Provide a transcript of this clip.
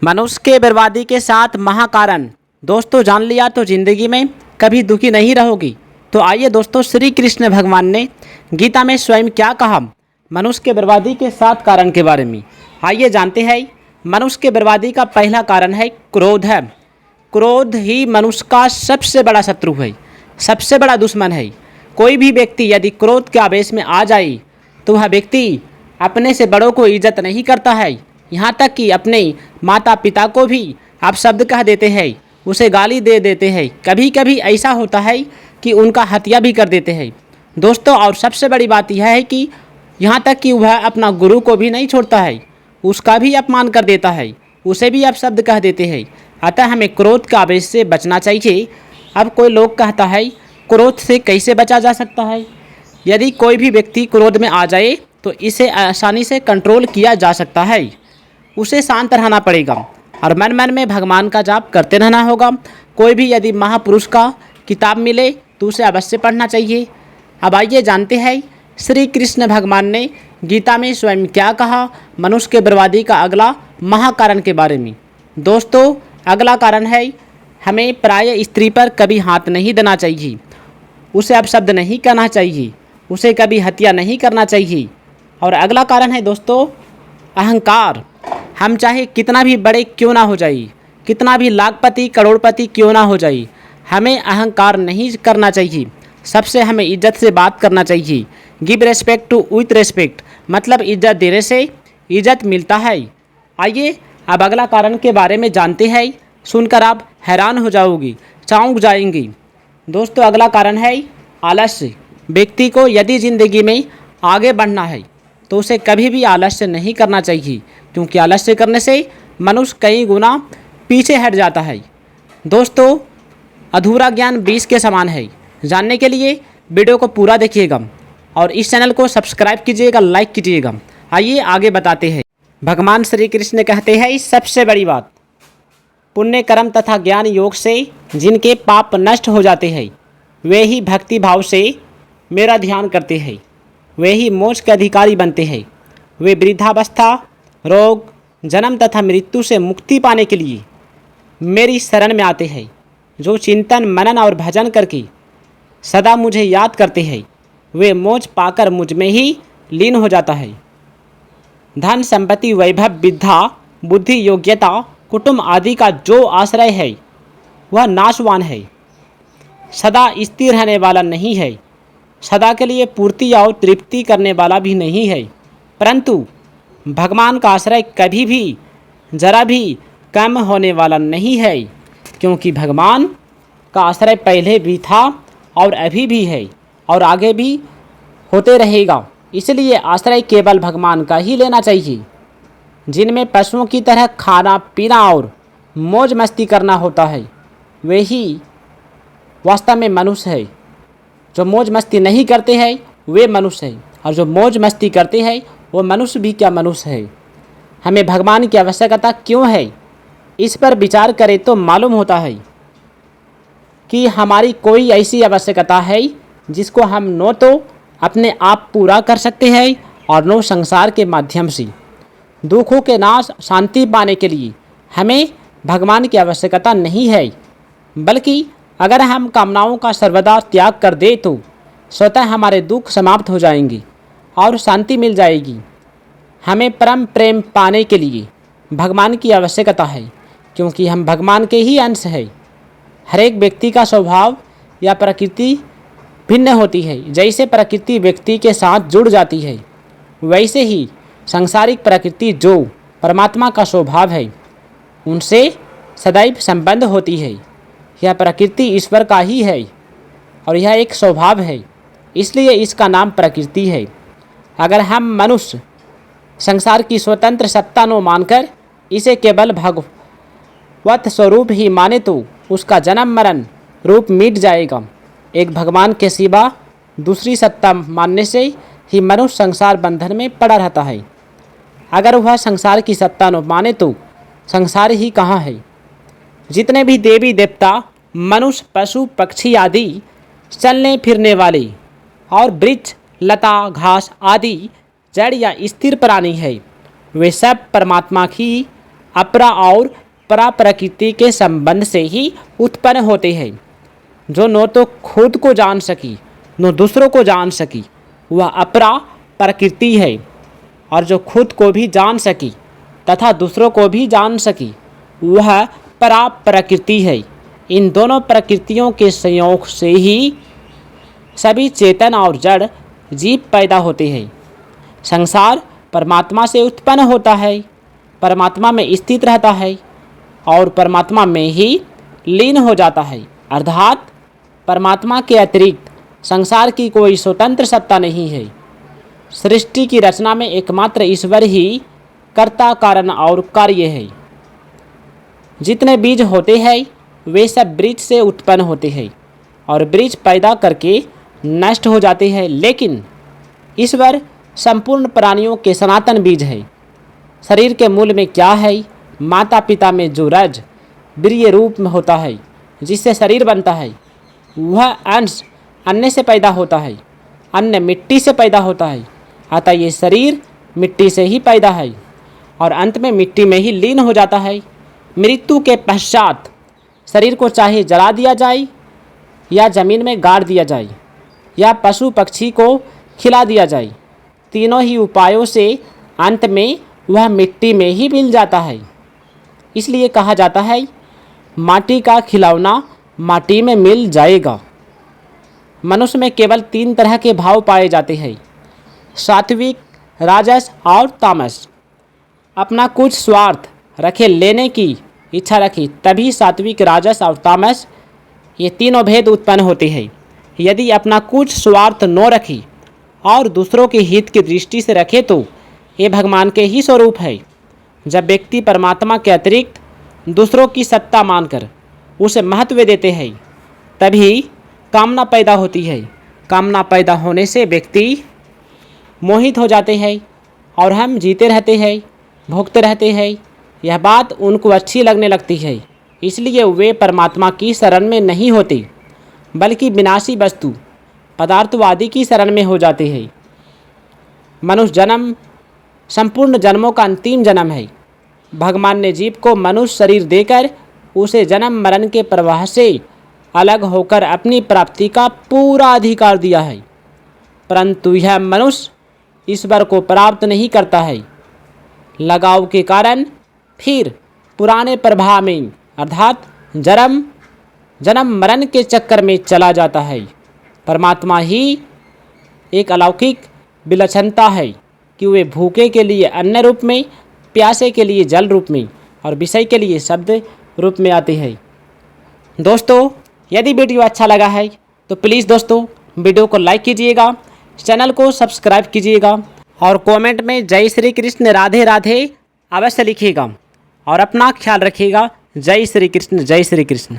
मनुष्य के बर्बादी के साथ महाकारण। दोस्तों जान लिया तो जिंदगी में कभी दुखी नहीं रहोगी। तो आइए दोस्तों, श्री कृष्ण भगवान ने गीता में स्वयं क्या कहा मनुष्य के बर्बादी के 7 कारण के बारे में। आइए जानते हैं। मनुष्य के बर्बादी का पहला कारण है क्रोध है। क्रोध ही मनुष्य का सबसे बड़ा शत्रु है, सबसे बड़ा दुश्मन है। कोई भी व्यक्ति यदि क्रोध के आवेश में आ जाए तो वह व्यक्ति अपने से बड़ों को इज्जत नहीं करता है, यहाँ तक कि अपने माता पिता को भी आप शब्द कह देते हैं, उसे गाली दे देते हैं। कभी कभी ऐसा होता है कि उनका हत्या भी कर देते हैं दोस्तों। और सबसे बड़ी बात यह है कि यहाँ तक कि वह अपना गुरु को भी नहीं छोड़ता है, उसका भी अपमान कर देता है, उसे भी आप शब्द कह देते हैं। अतः हमें क्रोध के आवेश से बचना चाहिए। अब कोई लोग कहता है क्रोध से कैसे बचा जा सकता है। यदि कोई भी व्यक्ति क्रोध में आ जाए तो इसे आसानी से कंट्रोल किया जा सकता है। उसे शांत रहना पड़ेगा और मन मन में भगवान का जाप करते रहना होगा। कोई भी यदि महापुरुष का किताब मिले तो उसे अवश्य पढ़ना चाहिए। अब आइए जानते हैं श्री कृष्ण भगवान ने गीता में स्वयं क्या कहा मनुष्य के बर्बादी का अगला महाकारण के बारे में। दोस्तों अगला कारण है हमें प्राय स्त्री पर कभी हाथ नहीं देना चाहिए, उसे अपशब्द नहीं कहना चाहिए, उसे कभी हत्या नहीं करना चाहिए। और अगला कारण है दोस्तों अहंकार। हम चाहे कितना भी बड़े क्यों ना हो जाए, कितना भी लाखपति करोड़पति क्यों ना हो जाए, हमें अहंकार नहीं करना चाहिए। सबसे हमें इज्जत से बात करना चाहिए। Give respect to with respect, मतलब इज्जत देने से इज्जत मिलता है। आइए अब अगला कारण के बारे में जानते हैं। सुनकर आप हैरान हो जाओगी, चौंक जाएंगी। दोस्तों अगला कारण है आलस्य। व्यक्ति को यदि ज़िंदगी में आगे बढ़ना है तो उसे कभी भी आलस्य नहीं करना चाहिए, क्योंकि आलस्य करने से मनुष्य कई गुना पीछे हट जाता है। दोस्तों अधूरा ज्ञान 20 के समान है। जानने के लिए वीडियो को पूरा देखिएगा और इस चैनल को सब्सक्राइब कीजिएगा, लाइक कीजिएगा। आइए आगे बताते हैं। भगवान श्री कृष्ण कहते हैं सबसे बड़ी बात, पुण्य कर्म तथा ज्ञान योग से जिनके पाप नष्ट हो जाते हैं वे ही भक्ति भाव से मेरा ध्यान करते हैं, वे ही मोक्ष के अधिकारी बनते हैं। वे वृद्धावस्था, रोग, जन्म तथा मृत्यु से मुक्ति पाने के लिए मेरी शरण में आते हैं। जो चिंतन मनन और भजन करके सदा मुझे याद करते हैं वे मोक्ष पाकर मुझ में ही लीन हो जाता है। धन संपत्ति वैभव विद्या बुद्धि योग्यता कुटुंब आदि का जो आश्रय है वह नाशवान है, सदा स्थिर रहने वाला नहीं है, सदा के लिए पूर्ति और तृप्ति करने वाला भी नहीं है। परंतु भगवान का आश्रय कभी भी जरा भी कम होने वाला नहीं है, क्योंकि भगवान का आश्रय पहले भी था और अभी भी है और आगे भी होते रहेगा। इसलिए आश्रय केवल भगवान का ही लेना चाहिए। जिनमें पशुओं की तरह खाना पीना और मौज मस्ती करना होता है वे ही वास्तव में मनुष्य है। जो मौज मस्ती नहीं करते हैं वे मनुष्य हैं, और जो मौज मस्ती करते हैं वो मनुष्य भी क्या मनुष्य है। हमें भगवान की आवश्यकता क्यों है, इस पर विचार करें तो मालूम होता है कि हमारी कोई ऐसी आवश्यकता है जिसको हम न तो अपने आप पूरा कर सकते हैं और न संसार के माध्यम से। दुखों के नाश शांति पाने के लिए हमें भगवान की आवश्यकता नहीं है, बल्कि अगर हम कामनाओं का सर्वदा त्याग कर दे तो स्वतः हमारे दुख समाप्त हो जाएंगे और शांति मिल जाएगी। हमें परम प्रेम पाने के लिए भगवान की आवश्यकता है, क्योंकि हम भगवान के ही अंश हैं। हर एक व्यक्ति का स्वभाव या प्रकृति भिन्न होती है। जैसे प्रकृति व्यक्ति के साथ जुड़ जाती है वैसे ही सांसारिक प्रकृति जो परमात्मा का स्वभाव है उनसे सदैव संबंध होती है। यह प्रकृति ईश्वर का ही है और यह एक स्वभाव है, इसलिए इसका नाम प्रकृति है। अगर हम मनुष्य संसार की स्वतंत्र सत्ता न मानकर इसे केवल भगवत स्वरूप ही माने तो उसका जन्म मरण रूप मिट जाएगा। एक भगवान के सिवा दूसरी सत्ता मानने से ही मनुष्य संसार बंधन में पड़ा रहता है। अगर वह संसार की सत्ता न माने तो संसार ही कहाँ है। जितने भी देवी देवता मनुष्य पशु पक्षी आदि चलने फिरने वाले और वृक्ष लता घास आदि जड़ या स्थिर प्राणी है वे सब परमात्मा की अपरा और परा प्रकृति के संबंध से ही उत्पन्न होते हैं। जो न तो खुद को जान सकी न दूसरों को जान सकी वह अपरा प्रकृति है, और जो खुद को भी जान सकी तथा दूसरों को भी जान सकी वह परा प्रकृति है। इन दोनों प्रकृतियों के संयोग से ही सभी चेतन और जड़ जीव पैदा होते हैं। संसार परमात्मा से उत्पन्न होता है, परमात्मा में स्थित रहता है और परमात्मा में ही लीन हो जाता है। अर्थात परमात्मा के अतिरिक्त संसार की कोई स्वतंत्र सत्ता नहीं है। सृष्टि की रचना में एकमात्र ईश्वर ही कर्ता कारण और कार्य है। जितने बीज होते हैं वे सब बीज से उत्पन्न होते हैं और बीज पैदा करके नष्ट हो जाते हैं, लेकिन ईश्वर संपूर्ण प्राणियों के सनातन बीज है। शरीर के मूल में क्या है? माता पिता में जो रज वीर्य रूप में होता है जिससे शरीर बनता है, वह अंश अन्न से पैदा होता है, अन्न मिट्टी से पैदा होता है। अतः ये शरीर मिट्टी से ही पैदा है और अंत में मिट्टी में ही लीन हो जाता है। मृत्यु के पश्चात शरीर को चाहे जला दिया जाए या जमीन में गाड़ दिया जाए या पशु पक्षी को खिला दिया जाए, तीनों ही उपायों से अंत में वह मिट्टी में ही मिल जाता है। इसलिए कहा जाता है माटी का खिलौना माटी में मिल जाएगा। मनुष्य में केवल 3 तरह के भाव पाए जाते हैं, सात्विक, राजस और तामस। अपना कुछ स्वार्थ रखे, लेने की इच्छा रखी, तभी सात्विक, राजस और तामस ये तीनों भेद उत्पन्न होते हैं। यदि अपना कुछ स्वार्थ न रखी और दूसरों के हित की दृष्टि से रखे तो ये भगवान के ही स्वरूप है। जब व्यक्ति परमात्मा के अतिरिक्त दूसरों की सत्ता मानकर उसे महत्व देते हैं तभी कामना पैदा होती है। कामना पैदा होने से व्यक्ति मोहित हो जाते हैं और हम जीते रहते हैं, भोगते रहते हैं। यह बात उनको अच्छी लगने लगती है, इसलिए वे परमात्मा की शरण में नहीं होते बल्कि विनाशी वस्तु पदार्थवादी की शरण में हो जाते हैं। मनुष्य जन्म संपूर्ण जन्मों का अंतिम जन्म है। भगवान ने जीव को मनुष्य शरीर देकर उसे जन्म मरण के प्रवाह से अलग होकर अपनी प्राप्ति का पूरा अधिकार दिया है, परंतु यह मनुष्य ईश्वर को प्राप्त नहीं करता है। लगाव के कारण फिर पुराने प्रवाह में अर्थात जन्म मरण के चक्कर में चला जाता है। परमात्मा ही एक अलौकिक विलक्षणता है कि वे भूखे के लिए अन्न रूप में, प्यासे के लिए जल रूप में और विषय के लिए शब्द रूप में आते हैं। दोस्तों, यदि वीडियो अच्छा लगा है तो प्लीज़ दोस्तों वीडियो को लाइक कीजिएगा, चैनल को सब्सक्राइब कीजिएगा और कमेंट में जय श्री कृष्ण राधे राधे अवश्य लिखिएगा और अपना ख्याल रखिएगा। जय श्री कृष्ण, जय श्री कृष्ण।